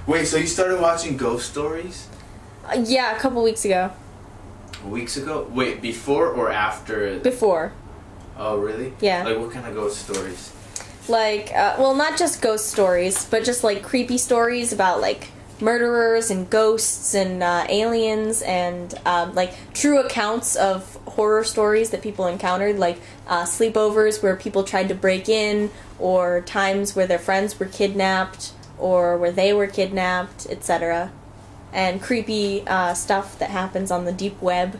Wait, so you started watching ghost stories? Yeah, a couple weeks ago. Weeks ago? Wait, before or after? Before. Oh, really? Yeah. Like, what kind of ghost stories? Like, well, not just ghost stories, but just, like, creepy stories about, like, murderers and ghosts and aliens and, like, true accounts of horror stories that people encountered, like sleepovers where people tried to break in, or times where their friends were kidnapped, or where they were kidnapped, etc. And creepy stuff that happens on the deep web.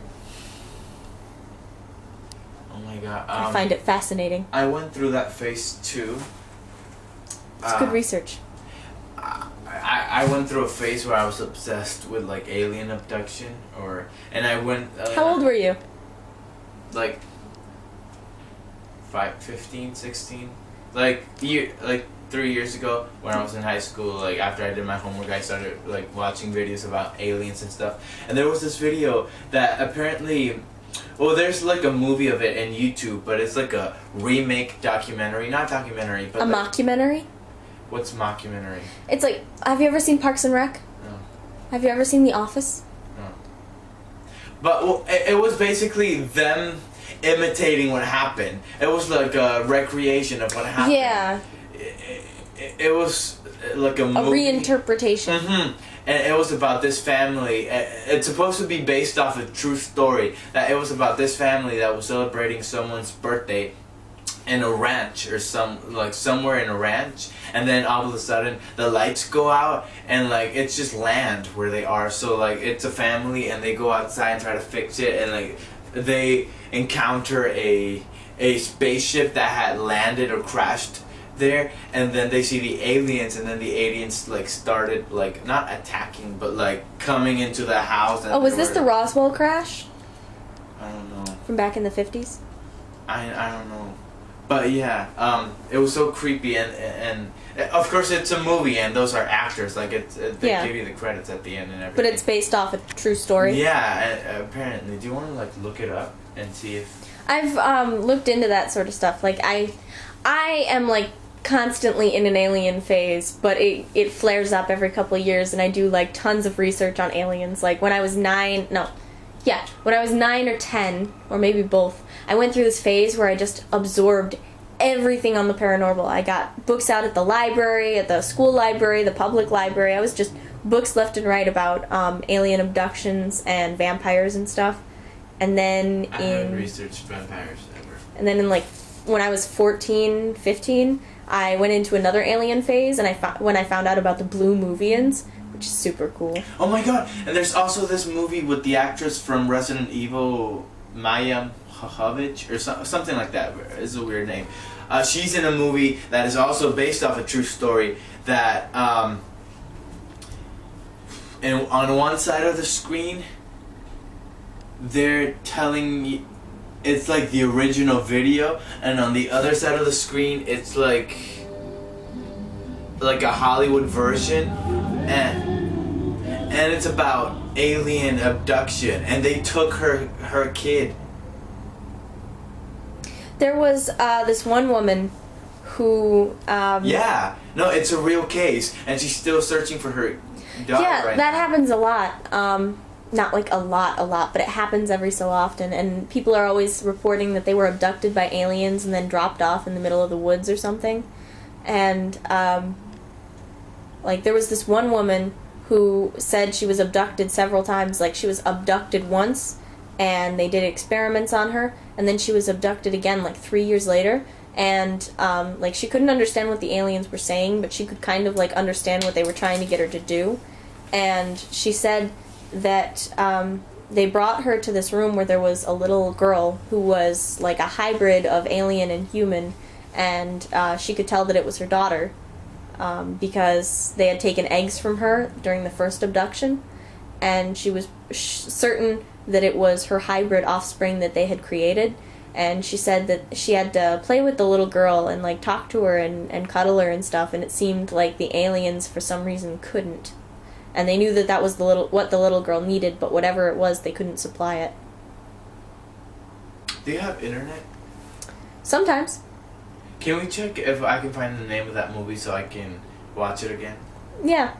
Oh my god. I find it fascinating. I went through that phase too. It's good research. I went through a phase where I was obsessed with like alien abduction, and I went. How old were you? Like 15, 16. Like 3 years ago when I was in high school. Like after I did my homework, I started like watching videos about aliens and stuff. And there was this video that apparently. Well, there's like a movie of it in YouTube, but it's like a remake documentary. Not documentary, but... A mockumentary? What's mockumentary? It's like... Have you ever seen Parks and Rec? No. Have you ever seen The Office? No. But well, it was basically them imitating what happened. It was like a recreation of what happened. Yeah. It was like a movie. A reinterpretation. Mm-hmm. And it was about this family. It's supposed to be based off a true story. That it was about this family that was celebrating someone's birthday in a ranch or somewhere in a ranch, and then all of a sudden the lights go out and like it's just land where they are. So like it's a family and they go outside and try to fix it, and like they encounter a spaceship that had landed or crashed there, and then they see the aliens, and then the aliens like started like not attacking but like coming into the house. And was this the Roswell crash? I don't know. From back in the 50s? I don't know. But yeah, it was so creepy, and of course it's a movie and those are actors, like they give you the credits at the end and everything. But it's based off a true story? Yeah, apparently. Do you want to like look it up and see if... I've looked into that sort of stuff. Like I am like constantly in an alien phase, but it flares up every couple of years, and I do like tons of research on aliens. Like when I was 9 or 10, or maybe both, I went through this phase where I just absorbed everything on the paranormal. I got books out at the library, at the school library, the public library. I was just books left and right about alien abductions and vampires and stuff. And then I haven't researched vampires ever. And then in like when I was 14, 15, I went into another alien phase, and when I found out about the Blue Movians, which is super cool. Oh my god! And there's also this movie with the actress from Resident Evil, Maya Jovovich, or something like that. It's a weird name. She's in a movie that is also based off a true story that, and on one side of the screen, they're telling me it's like the original video, and on the other side of the screen it's like a Hollywood version, and it's about alien abduction, and they took her kid. There was this one woman who yeah, no, it's a real case, and she's still searching for her daughter right that now. happens a lot. Not like a lot, but it happens every so often, and people are always reporting that they were abducted by aliens and then dropped off in the middle of the woods or something. And like there was this one woman who said she was abducted several times. Like she was abducted once and they did experiments on her, and then she was abducted again like 3 years later, and like she couldn't understand what the aliens were saying, but she could kind of like understand what they were trying to get her to do. And she said that they brought her to this room where there was a little girl who was like a hybrid of alien and human, and she could tell that it was her daughter because they had taken eggs from her during the first abduction, and she was certain that it was her hybrid offspring that they had created. And she said that she had to play with the little girl and like talk to her and cuddle her and stuff, and it seemed like the aliens for some reason couldn't. And they knew that that was what the little girl needed, but whatever it was, they couldn't supply it. Do you have internet? Sometimes. Can we check if I can find the name of that movie so I can watch it again? Yeah.